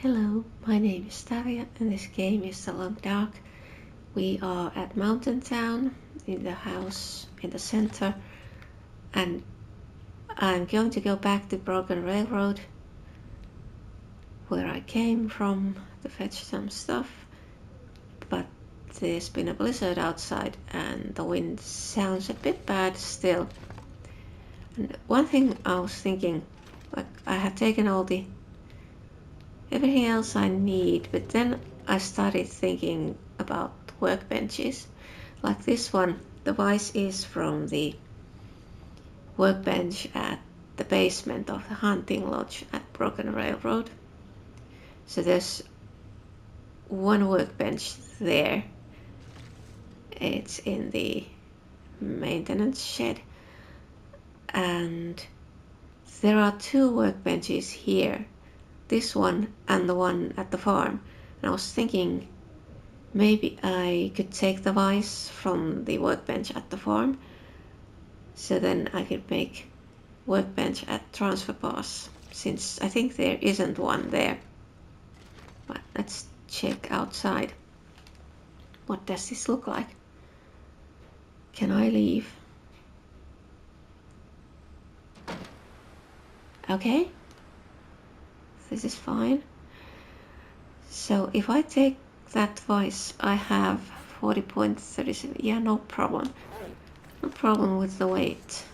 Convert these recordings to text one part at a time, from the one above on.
Hello, my name is Taria and this game is The Long Dark. We are at Mountain Town in the house in the center and I'm going to go back to Broken Railroad where I came from to fetch some stuff, but there's been a blizzard outside and the wind sounds a bit bad still. And one thing I was thinking, like I have taken everything else I need, but then I started thinking about workbenches. Like this one, the vise is from the workbench at the basement of the hunting lodge at Broken Railroad. So there's one workbench there. It's in the maintenance shed. And there are two workbenches here. This one and the one at the farm. And I was thinking maybe I could take the vise from the workbench at the farm, so then I could make workbench at transfer pass, since I think there isn't one there. But let's check outside. What does this look like? Can I leave? Okay. This is fine. So if I take that vise, I have 40.37. Yeah, no problem. No problem with the weight.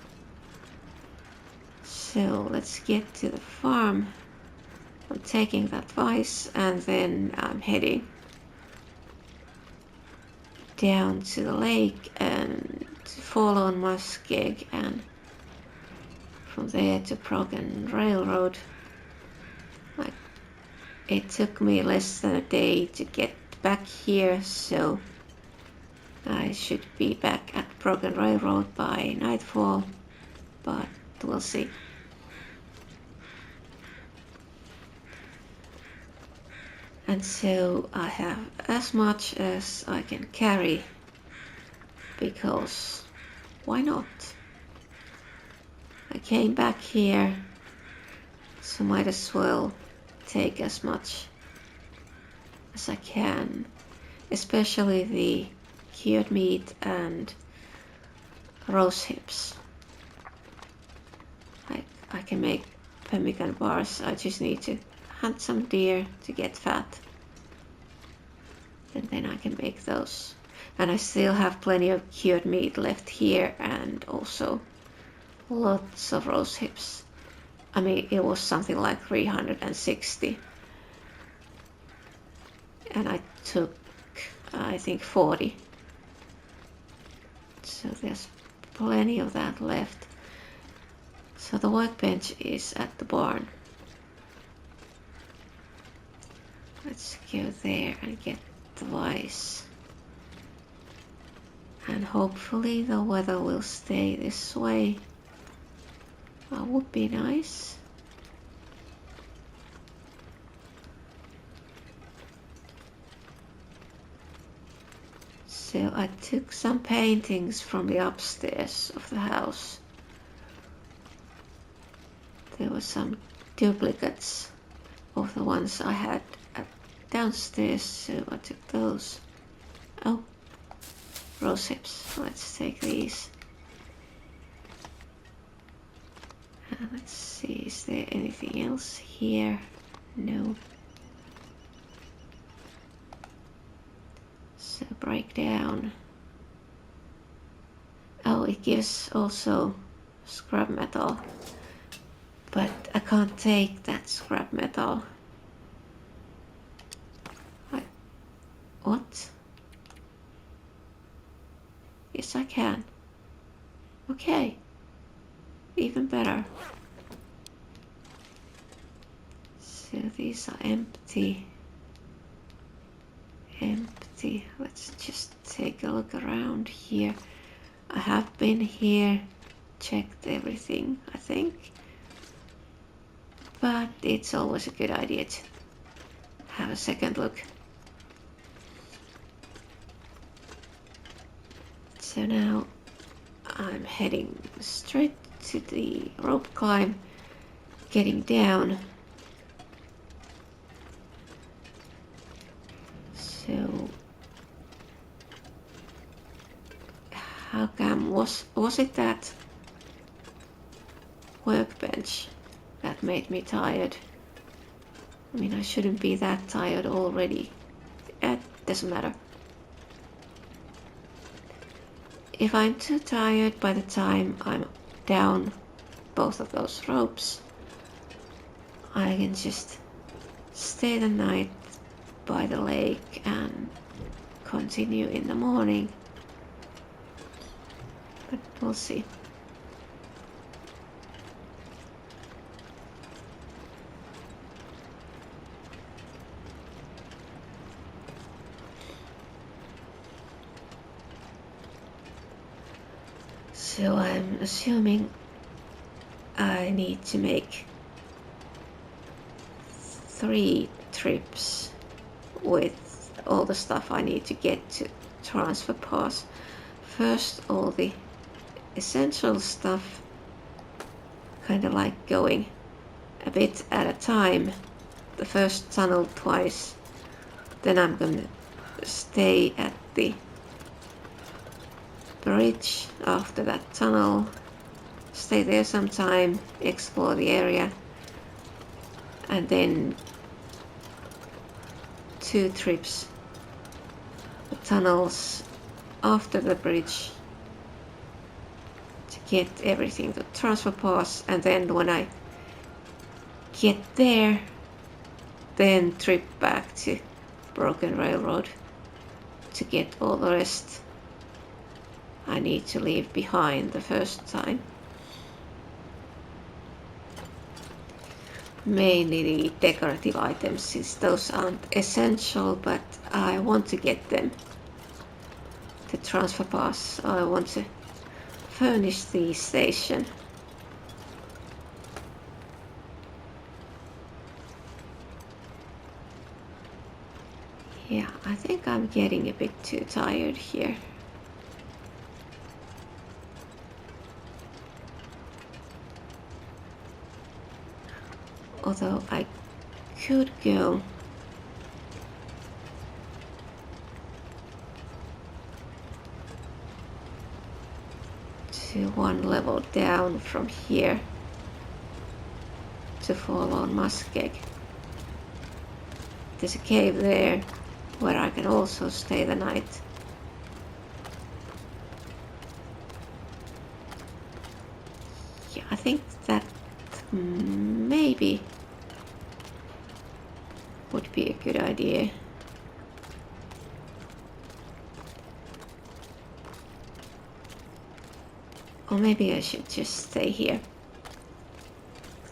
So let's get to the farm. I'm taking that vise and then I'm heading down to the lake and follow on Muskeg and from there to Broken Railroad. Like, it took me less than a day to get back here, so I should be back at Broken Railroad by nightfall, but we'll see. And so I have as much as I can carry, because why not? I came back here, so might as well take as much as I can, especially the cured meat and rose hips. I can make pemmican bars. I just need to hunt some deer to get fat, and then I can make those. And I still have plenty of cured meat left here and also lots of rose hips. I mean, it was something like 360 and I took I think 40, so there's plenty of that left. So the workbench is at the barn. Let's go there and get the vise, and hopefully the weather will stay this way. That would be nice. So I took some paintings from the upstairs of the house. There were some duplicates of the ones I had downstairs, so I took those. Oh, rose hips. Let's take these. And let's see, is there anything else here? No. So break down. Oh, it gives also scrap metal, but I can't take that scrap metal. What? Yes, I can. Okay. Even better. So these are empty. Empty. Let's just take a look around here. I have been here, checked everything, I think. But it's always a good idea to have a second look. So now I'm heading straight to the rope climb, getting down Was it that workbench that made me tired? I mean, I shouldn't be that tired already. It doesn't matter. If I'm too tired by the time I'm down both of those ropes, I can just stay the night by the lake and continue in the morning. But we'll see. So I'm assuming I need to make 3 trips with all the stuff I need to get to transfer pass. First, all the essential stuff, kind of like going a bit at a time. The first tunnel twice, then I'm gonna stay at the bridge after that tunnel, stay there some time, explore the area, and then 2 trips, the tunnels after the bridge to get everything to transfer pass, and then when I get there, then trip back to Broken Railroad to get all the rest I need to leave behind the first time. Mainly the decorative items, since those aren't essential, but I want to get them. The transfer pass, I want to furnish the station. Yeah, I think I'm getting a bit too tired here. Although I could go to 1 level down from here to fall on Muskeg. There's a cave there where I can also stay the night. Yeah, I think that maybe would be a good idea. Or maybe I should just stay here.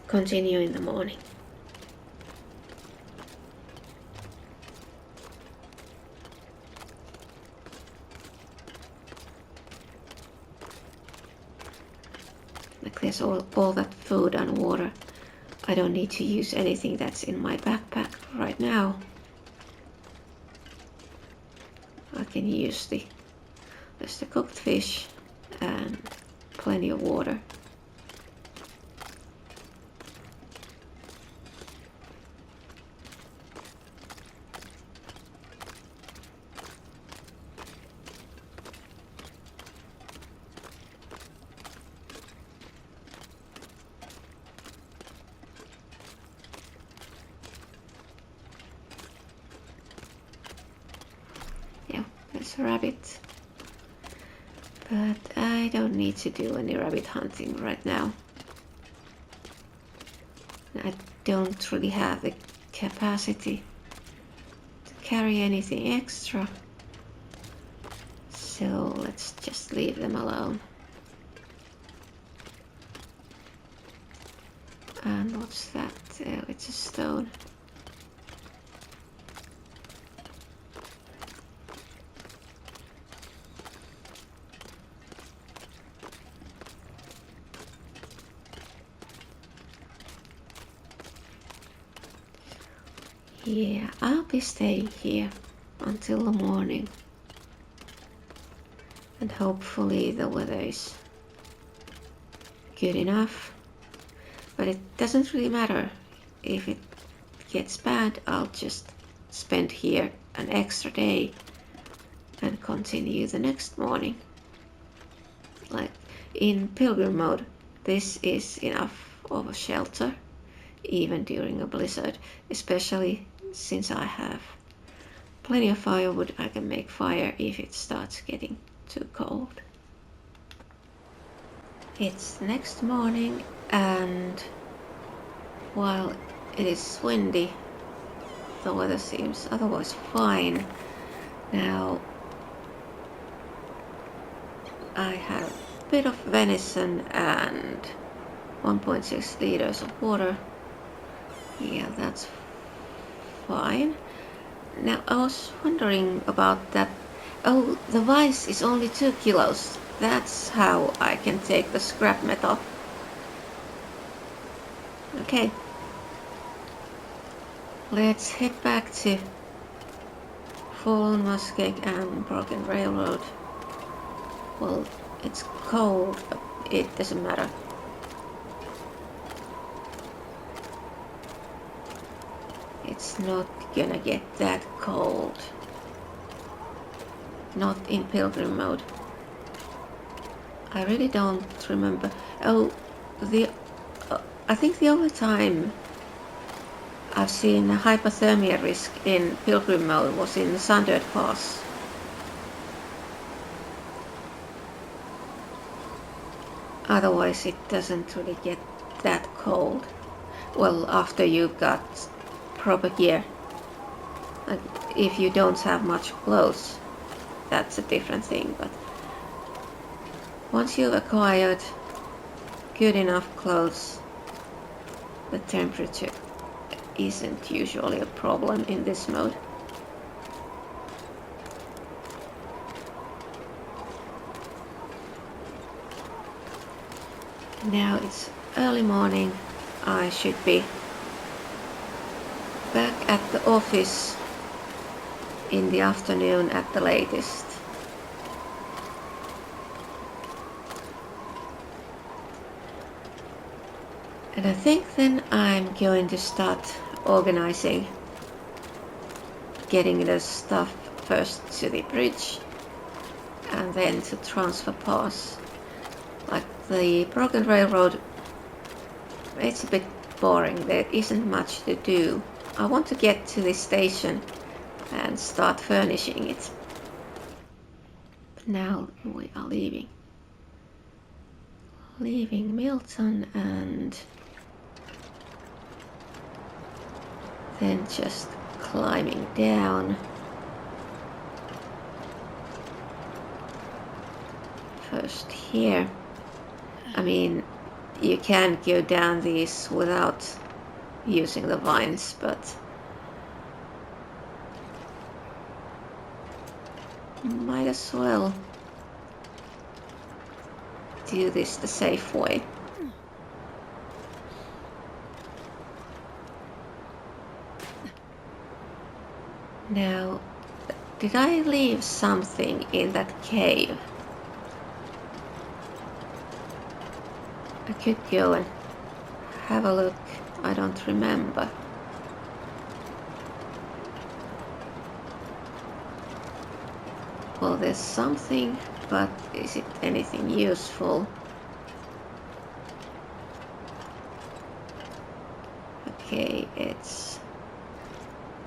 Continue in the morning. Like there's all that food and water. I don't need to use anything that's in my backpack right now. I can use there's the cooked fish and plenty of water. There's a rabbit, but I don't need to do any rabbit hunting right now. I don't really have the capacity to carry anything extra, so let's just leave them alone. And what's that? Oh, it's a stone. Yeah, I'll be staying here until the morning, and hopefully the weather is good enough, but it doesn't really matter. If it gets bad, I'll just spend here an extra day and continue the next morning. Like in Pilgrim mode, this is enough of a shelter, even during a blizzard, especially since I have plenty of firewood. I can make fire if it starts getting too cold. It's next morning, and while it is windy, the weather seems otherwise fine. Now I have a bit of venison and 1.6 liters of water. Yeah, that's fine. Now I was wondering about that. Oh, the vise is only 2 kilos. That's how I can take the scrap metal. Okay. Let's head back to Fallen Muskeg and Broken Railroad. Well, it's cold, but it doesn't matter. It's not gonna get that cold. Not in Pilgrim mode. I really don't remember. Oh, I think the only time I've seen a hypothermia risk in Pilgrim mode was in Sundered Pass. Otherwise it doesn't really get that cold. Well, after you got proper gear. Like, if you don't have much clothes, that's a different thing, but once you've acquired good enough clothes, the temperature isn't usually a problem in this mode. Now it's early morning. I should be back at the office in the afternoon at the latest. And I think then I'm going to start organizing, getting the stuff first to the bridge and then to transfer pass. Like the Broken Railroad, it's a bit boring, there isn't much to do. I want to get to the station and start furnishing it. But now we are leaving Milton and then just climbing down. First here. I mean, you can go down these without using the vines, but might as well do this the safe way. Now, did I leave something in that cave? I could go and have a look. I don't remember. Well, there's something, but is it anything useful? Okay, it's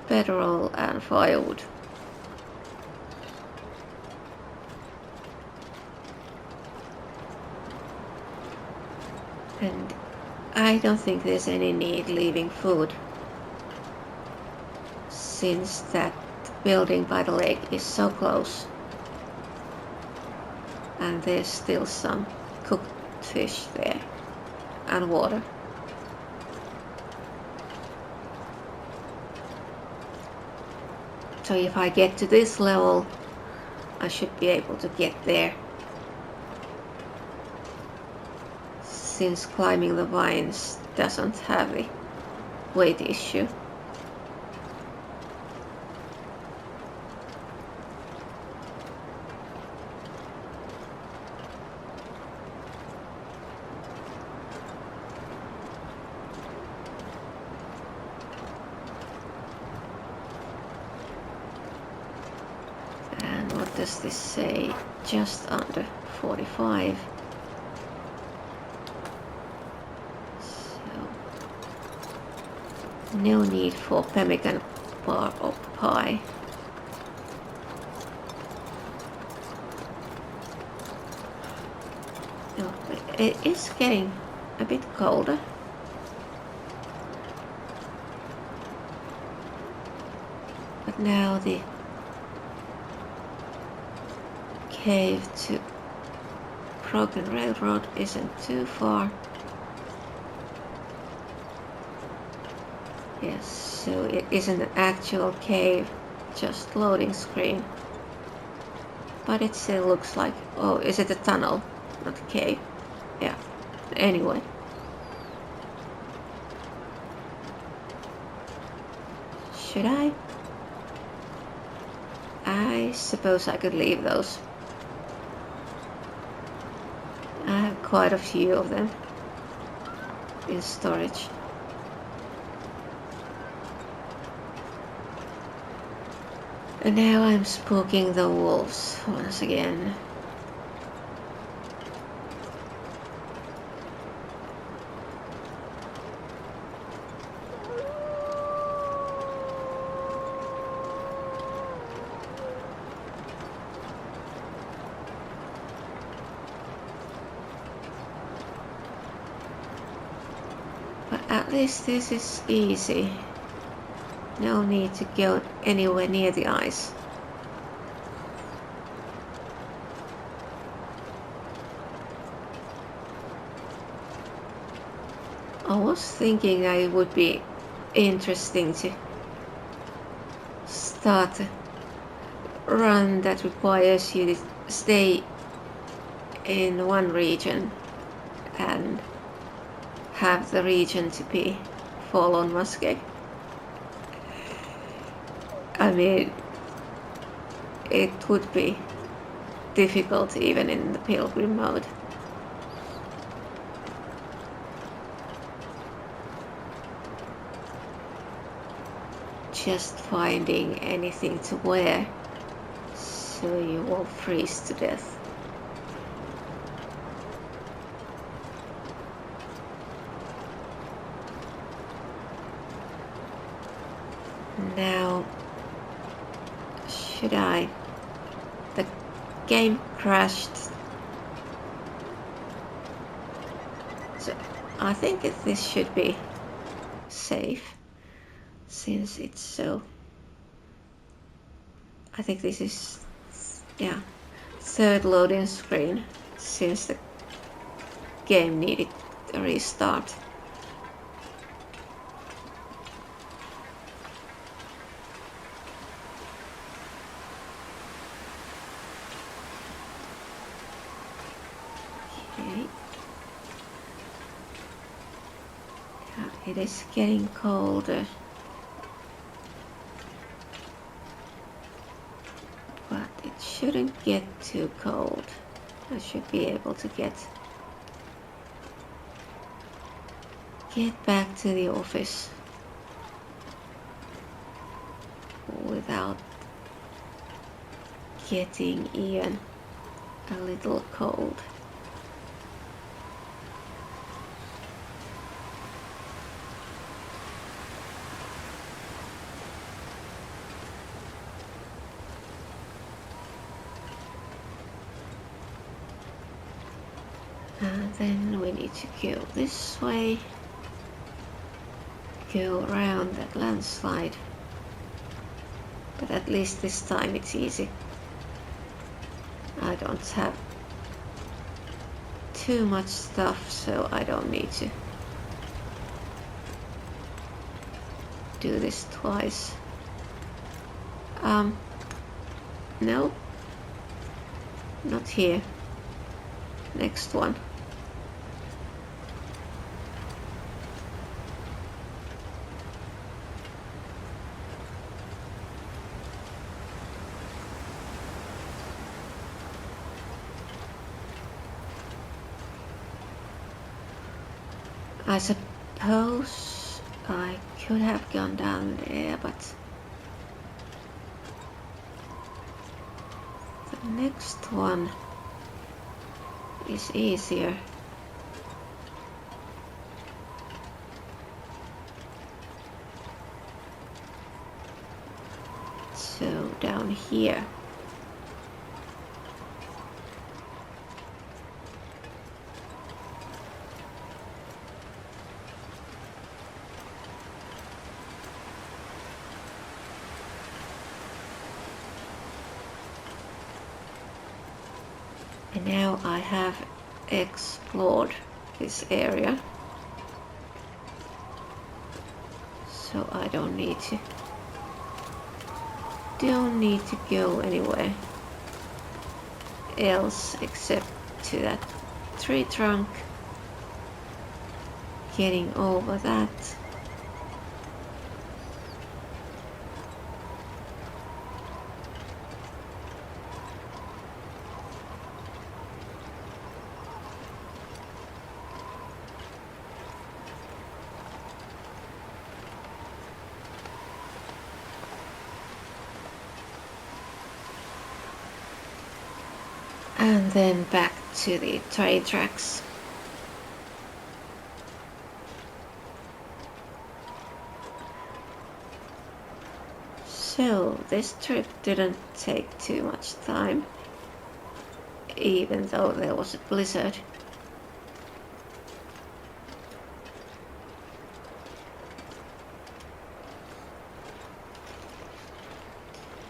bedroll and firewood. And I don't think there's any need leaving food, since that building by the lake is so close. And there's still some cooked fish there and water. So if I get to this level, I should be able to get there. Since climbing the vines doesn't have the weight issue. And what does this say? Just under 45. No need for pemmican bar or pie. No, but it is getting a bit colder. But now the cave to Broken Railroad isn't too far. Yes, so it isn't an actual cave, just loading screen. But it still looks like, oh, is it a tunnel, not a cave? Yeah, anyway. Should I? I suppose I could leave those. I have quite a few of them in storage. And now I'm spooking the wolves once again. But at least this is easy. No need to go anywhere near the ice. I was thinking it would be interesting to start a run that requires you to stay in one region and have the region to be fall on muskeg. I mean, it would be difficult even in the Pilgrim mode. Just finding anything to wear so you won't freeze to death. Now, should I? The game crashed. So I think this should be safe since it's so. I think this is, yeah, third loading screen since the game needed a restart. Okay. Yeah, it is getting colder. But it shouldn't get too cold. I should be able to get back to the office without getting even a little cold. And then we need to go this way, go around that landslide, but at least this time it's easy. I don't have too much stuff, so I don't need to do this twice. No, not here. Next one. I suppose I could have gone down there, but the next one is easier. So down here. And now I have explored this area, so I don't need to go anywhere else except to that tree trunk, getting over that. And then back to the train tracks. So this trip didn't take too much time, even though there was a blizzard.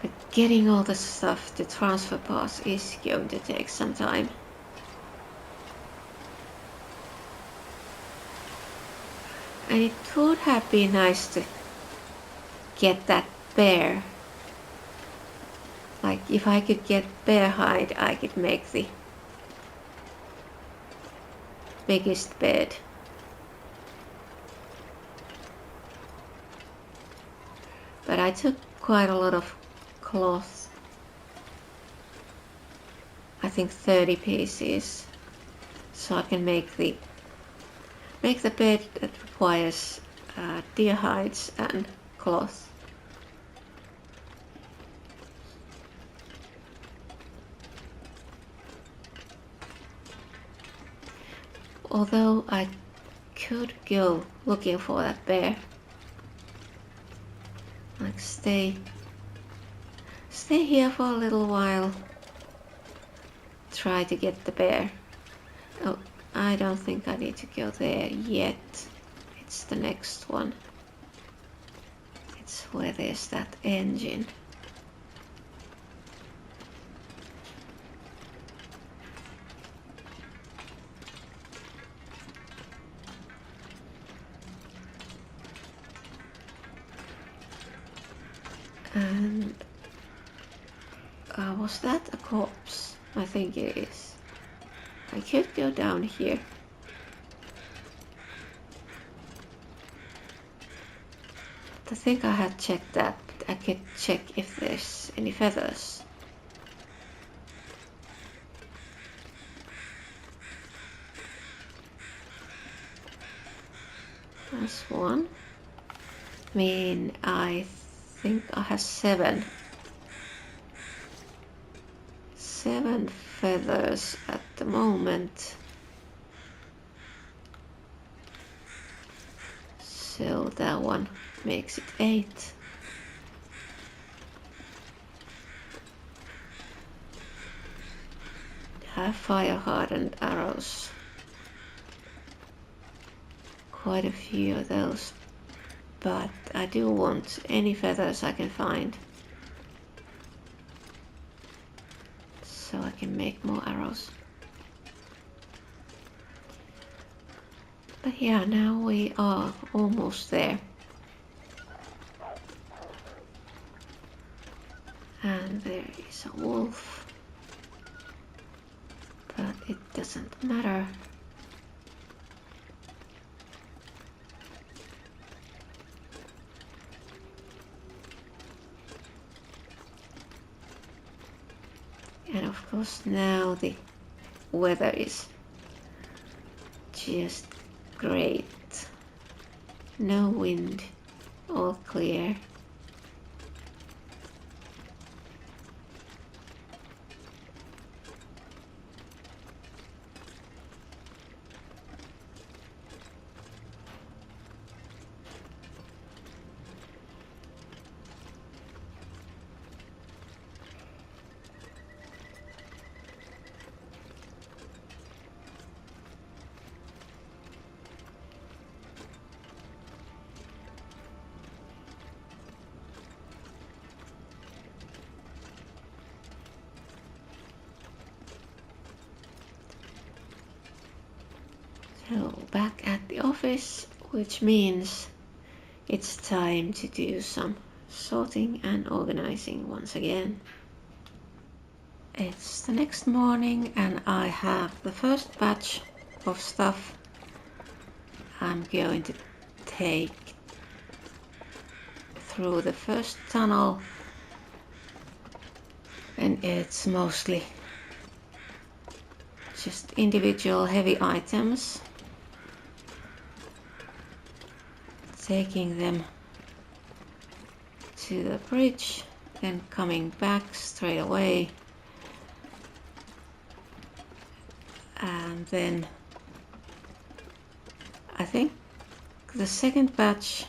But getting all the stuff to transfer pass is going to take some time. And it would have been nice to get that bear. Like if I could get bear hide, I could make the biggest bed. But I took quite a lot of cloth. I think 30 pieces. So I can make the bed that requires deer hides and cloth. Although I could go looking for that bear. Like stay here for a little while. Try to get the bear. Oh, I don't think I need to go there yet. It's the next one. It's where there's that engine. And was that a corpse? I think it is. I could go down here. I think I had checked that. I could check if there's any feathers. That's one. I mean, I think I have 7 feathers at the moment. So that one makes it 8. I have fire hardened arrows. Quite a few of those. But I do want any feathers I can find. So I can make more arrows. But yeah, now we are almost there. And there is a wolf. But it doesn't matter. And of course now the weather is just great. No wind, all clear. So back at the office, which means it's time to do some sorting and organizing once again. It's the next morning and I have the first batch of stuff I'm going to take through the first tunnel, and it's mostly just individual heavy items. Taking them to the bridge, then coming back straight away, and then I think the second batch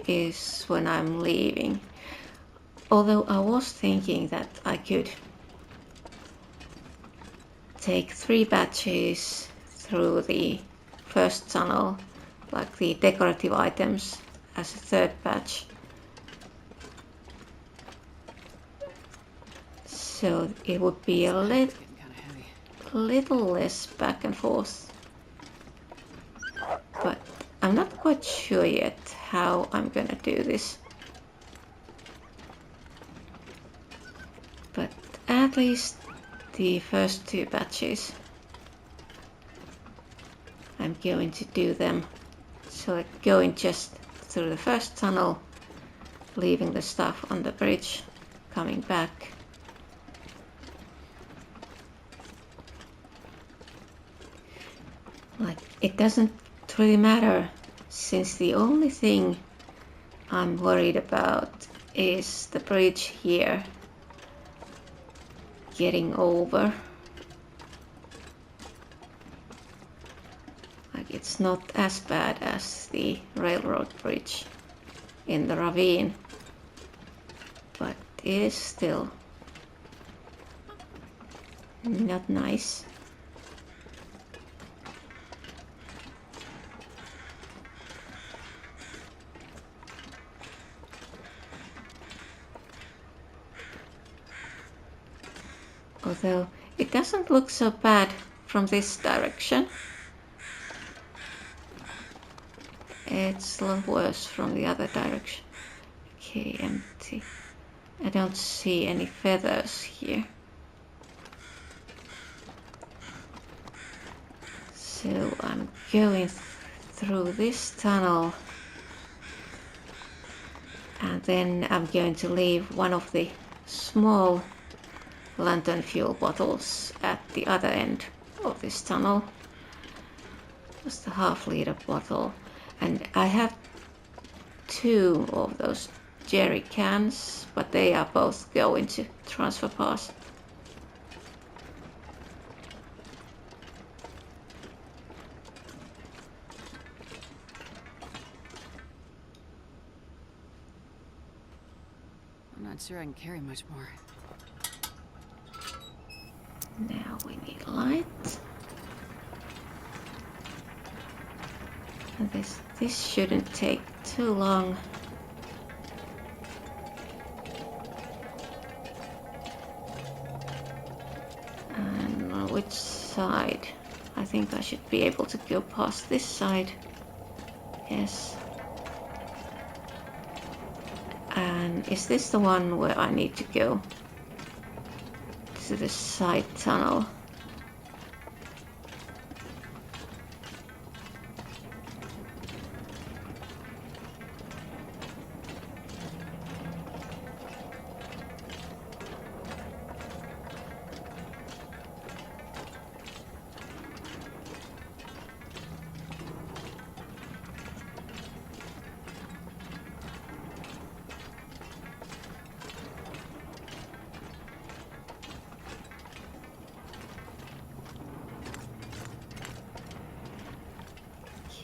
is when I'm leaving. Although I was thinking that I could take 3 batches through the first tunnel, like the decorative items, as a third batch. So it would be a little less back and forth. But I'm not quite sure yet how I'm gonna do this. But at least the first 2 batches, I'm going to do them. So going just through the first tunnel, leaving the stuff on the bridge, coming back. Like, it doesn't really matter, since the only thing I'm worried about is the bridge here getting over. Like, it's not as bad as the railroad bridge in the ravine, but it is still not nice. Although it doesn't look so bad from this direction. It's a lot worse from the other direction. Okay, empty. I don't see any feathers here. So I'm going through this tunnel, and then I'm going to leave one of the small lantern fuel bottles at the other end of this tunnel. Just a half-liter bottle, and I have 2 of those jerry cans, but they are both going to transfer pass. I'm not sure I can carry much more. Now we need light. And this shouldn't take too long. And on which side? I think I should be able to go past this side. Yes. And is this the one where I need to go to the side tunnel?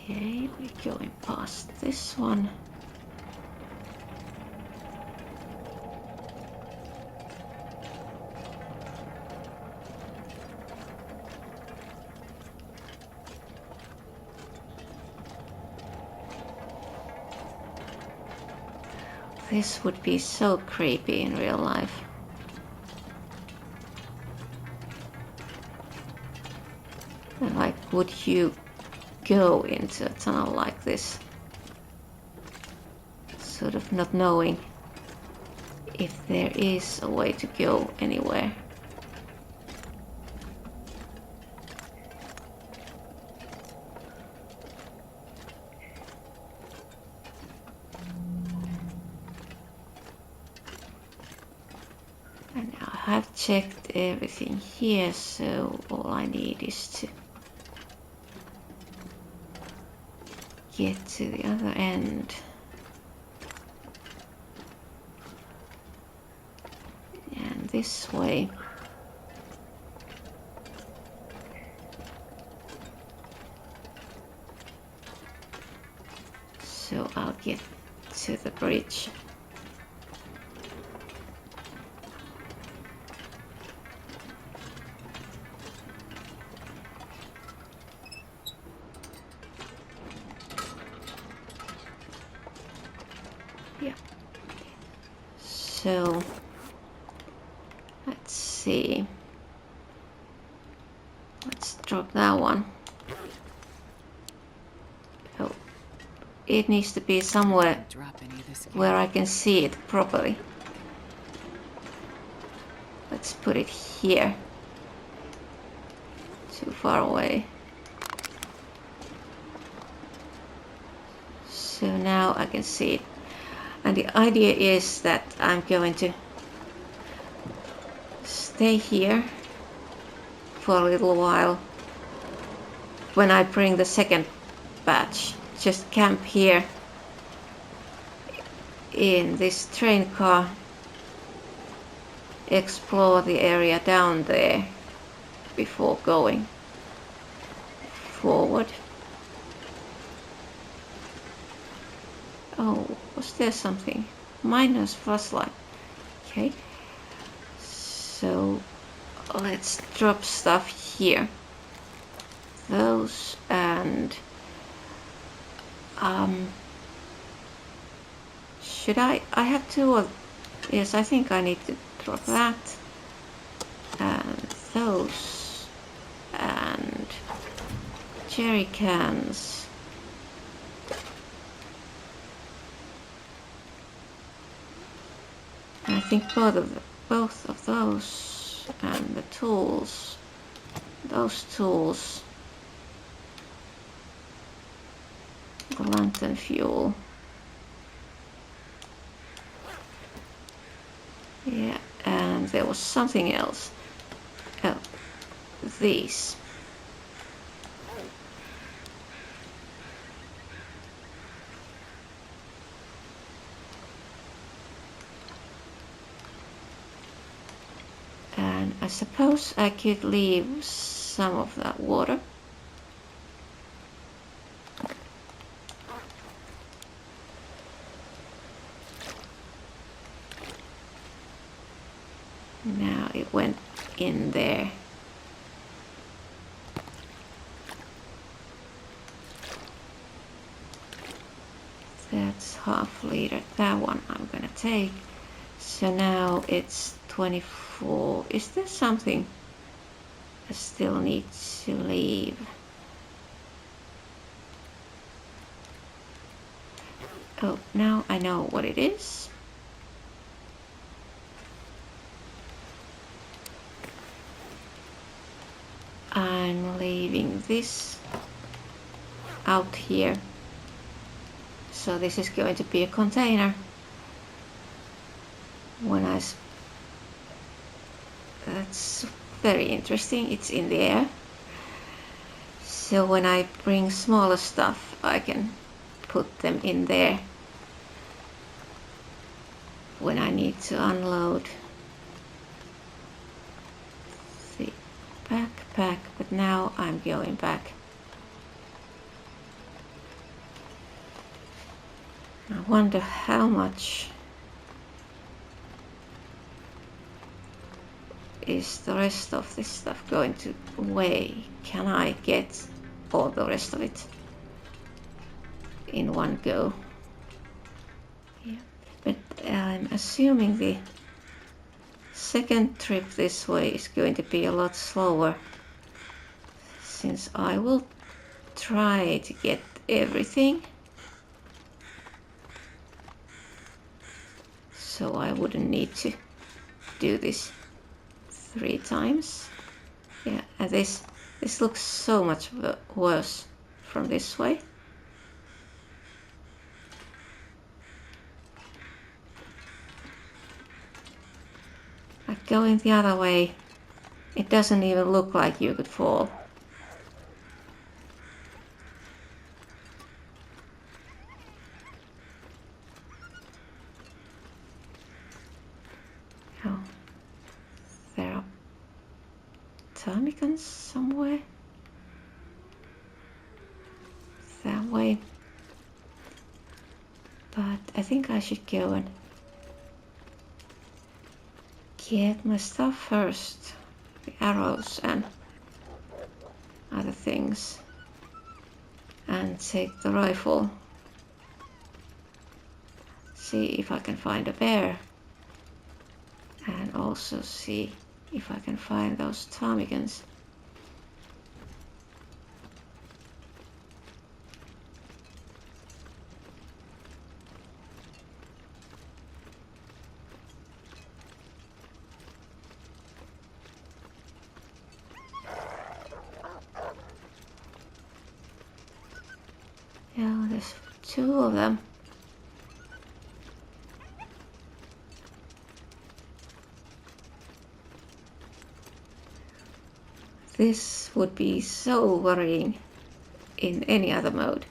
Okay, we're going past this one. This would be so creepy in real life. And like, would you go into a tunnel like this, sort of not knowing if there is a way to go anywhere. And now I have checked everything here, so all I need is to get to the other end. And this way. So I'll get to the bridge. Yeah. So let's see. Let's drop that one. Oh, it needs to be somewhere where I can see it properly. Let's put it here. Too far away. So now I can see it. And the idea is that I'm going to stay here for a little while. When I bring the second batch, just camp here in this train car, explore the area down there before going forward. Oh, was there something? Minus flashlight. Okay. So let's drop stuff here. Those and should I have two of, yes, I think I need to drop that and those and jerry cans. I think both of those and the tools, those tools, the lantern fuel. Yeah, and there was something else. Oh, these. And I suppose I could leave some of that water. Now it went in there. That's half liter. That one I'm gonna take. So now it's 24. Is there something I still need to leave? Oh, now I know what it is. I'm leaving this out here. So this is going to be a container. That's very interesting. It's in the air. So when I bring smaller stuff, I can put them in there when I need to unload the backpack. But now I'm going back. I wonder how much is the rest of this stuff going to weigh. Can I get all the rest of it in one go? Yeah, but I'm assuming the second trip this way is going to be a lot slower, since I will try to get everything, so I wouldn't need to do this 3 times. Yeah, and this looks so much worse from this way. Like going the other way, it doesn't even look like you could fall. Oh, there are ptarmigans somewhere. That way. But I think I should go and get my stuff first. The arrows and other things. And take the rifle. See if I can find a bear. And also see if I can find those ptarmigans. Yeah, there's 2 of them. This would be so worrying in any other mode.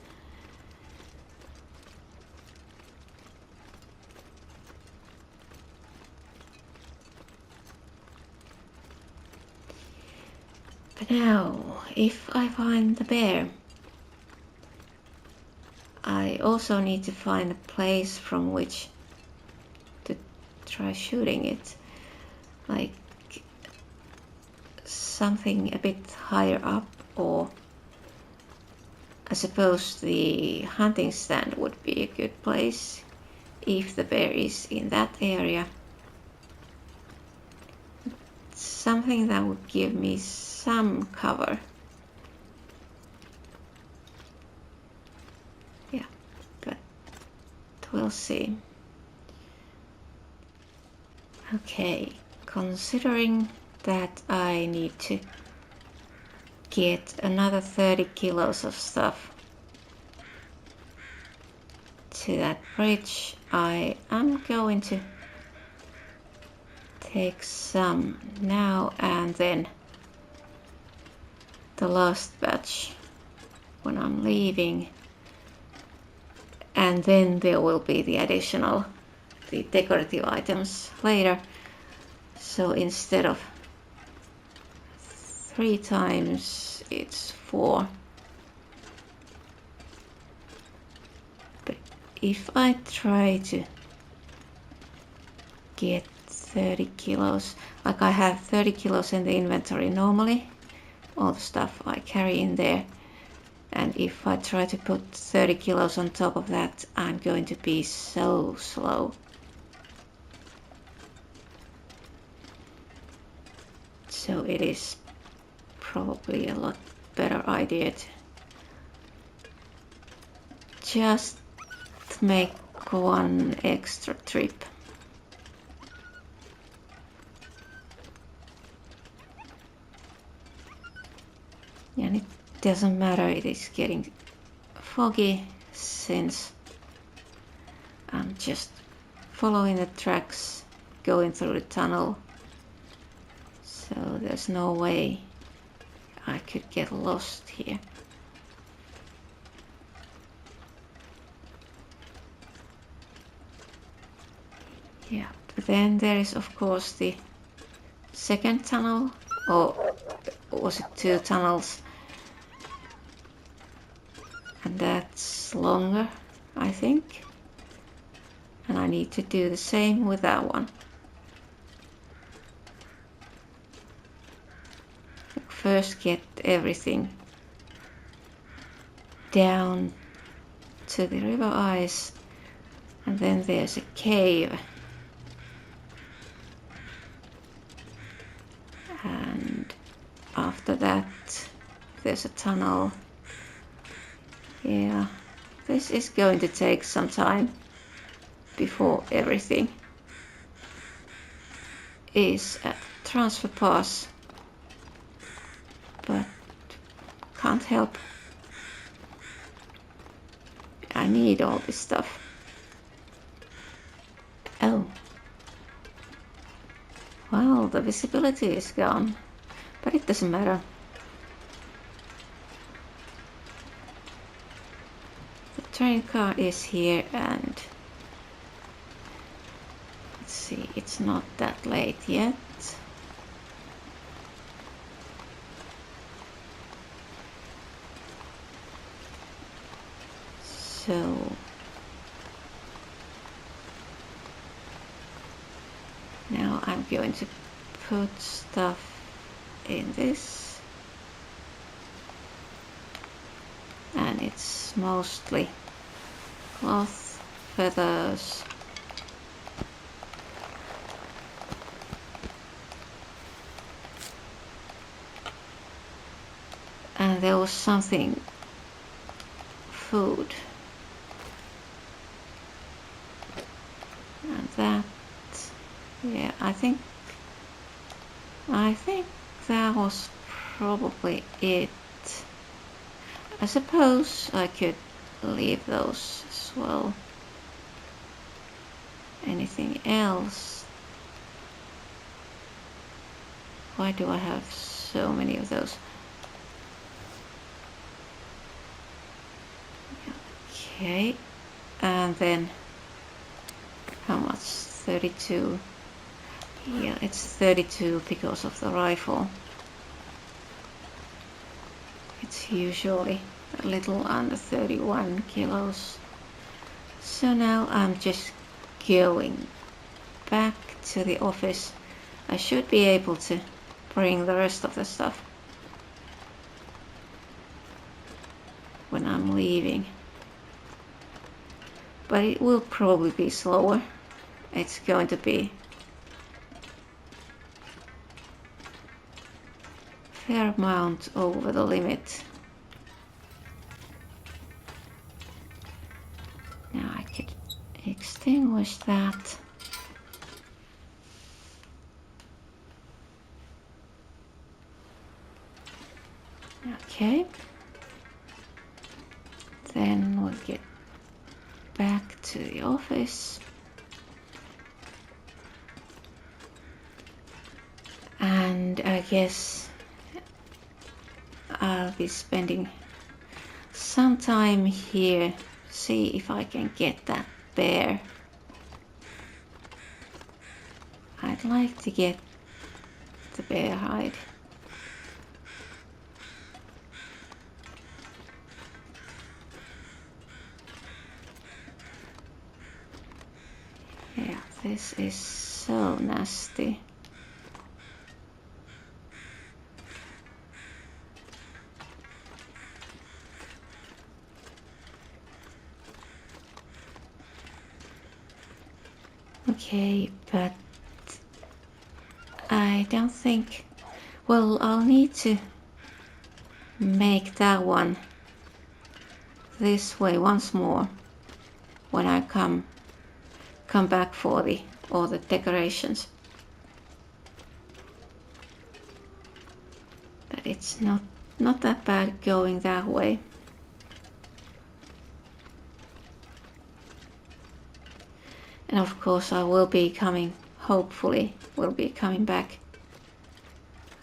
But now, if I find the bear, I also need to find a place from which to try shooting it. Like something a bit higher up, or I suppose the hunting stand would be a good place if the bear is in that area. Something that would give me some cover. Yeah, but we'll see. Okay, considering that I need to get another 30 kilos of stuff to that bridge, I am going to take some now and then the last batch when I'm leaving, and then there will be the additional, the decorative items later. So instead of 3 times, it's 4. But if I try to get 30 kilos, like I have 30 kilos in the inventory normally, all the stuff I carry in there, and if I try to put 30 kilos on top of that, I'm going to be so slow. So it is probably a lot better idea to just make 1 extra trip. And it doesn't matter, it is getting foggy since I'm just following the tracks, going through the tunnel. So there's no way I could get lost here. Yeah, but then there is of course the second tunnel, or was it 2 tunnels? And that's longer, I think. And I need to do the same with that one. First get everything down to the river ice, and then there's a cave. And after that there's a tunnel, Yeah, this is going to take some time before everything is at transfer pass, but can't help. I need all this stuff. Oh. Well, the visibility is gone, but it doesn't matter. The train car is here and let's see, it's not that late yet. So now I'm going to put stuff in this, and it's mostly cloth, feathers, and there was something, food, and that, yeah, I think that was probably it. I suppose I could leave those as well. Anything else? Why do I have so many of those? Okay, and then how much? 32. Yeah, it's 32 because of the rifle. It's usually a little under 31 kilos. So now I'm just going back to the office. I should be able to bring the rest of the stuff when I'm leaving. But it will probably be slower. It's going to be fair amount over the limit. Now I could extinguish that. Okay. Then we'll get back to the office. And I guess I'll be spending some time here, see if I can get that bear. I'd like to get the bear hide. Yeah, this is so nasty. Okay, but I don't think... Well, I'll need to make that one this way once more when I come back for all the decorations. But it's not that bad going that way. And of course I will be coming, hopefully will be coming back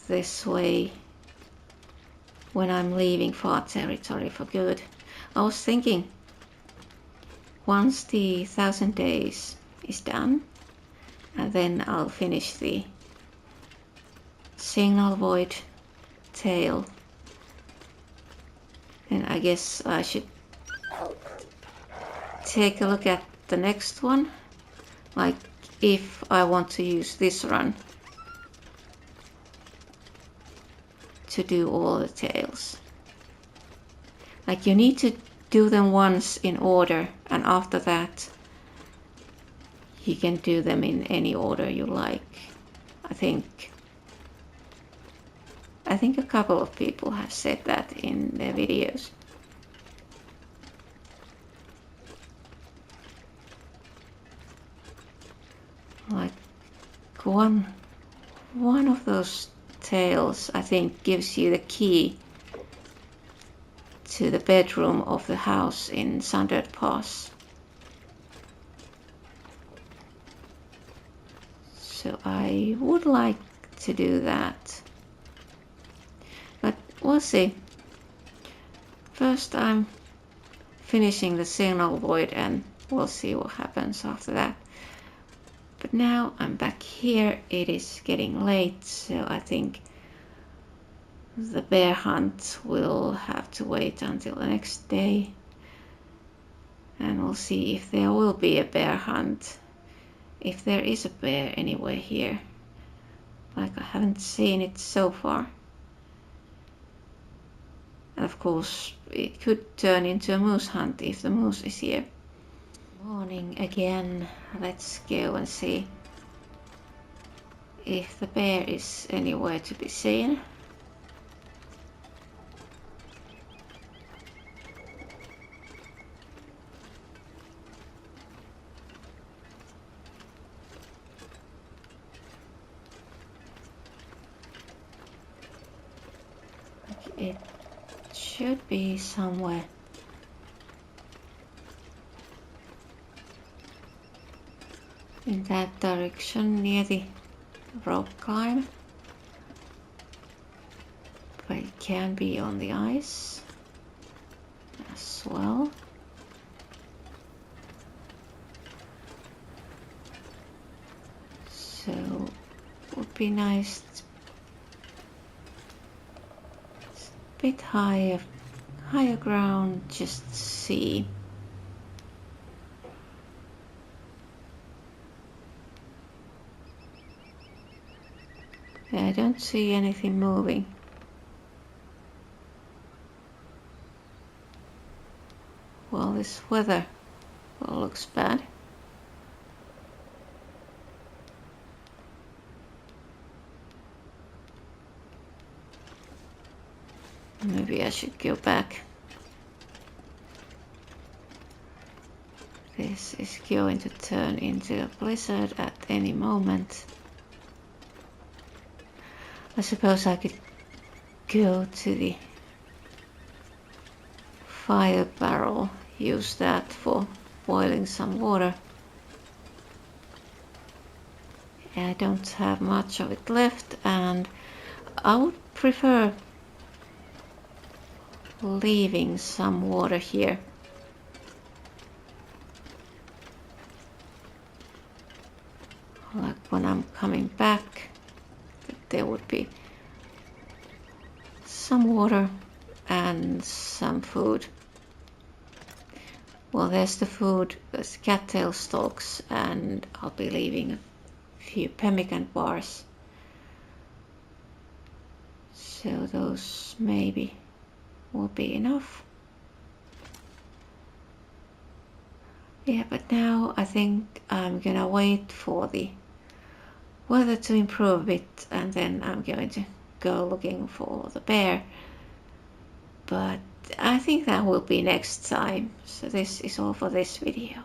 this way when I'm leaving Far Territory for good. I was thinking once the 1000 days is done, and then I'll finish the Signal Void tale, and I guess I should take a look at the next one, like if I want to use this run to do all the tales. Like you need to do them once in order, and after that you can do them in any order you like. I think a couple of people have said that in their videos. one of those tails, I think, gives you the key to the bedroom of the house in Sundered Pass. So I would like to do that. But we'll see. First I'm finishing the signal void and we'll see what happens after that. But now I'm back here. It is getting late, so I think the bear hunt will have to wait until the next day. And we'll see if there will be a bear hunt. If there is a bear anywhere here. Like I haven't seen it so far. And of course it could turn into a moose hunt if the moose is here. Morning again. Let's go and see if the bear is anywhere to be seen. It should be somewhere. In that direction near the rock climb. But it can be on the ice as well. So it would be nice. It's a bit higher ground, just see. I don't see anything moving. Well, this weather looks bad. Maybe I should go back. This is going to turn into a blizzard at any moment. I suppose I could go to the fire barrel, use that for boiling some water. I don't have much of it left and I would prefer leaving some water here. Like when I'm coming back, there would be some water and some food. Well, there's the food, there's cattail stalks, and I'll be leaving a few pemmican bars. So those maybe will be enough. Yeah, but now I think I'm gonna wait for the weather to improve a bit and then I'm going to go looking for the bear. But I think that will be next time. So this is all for this video.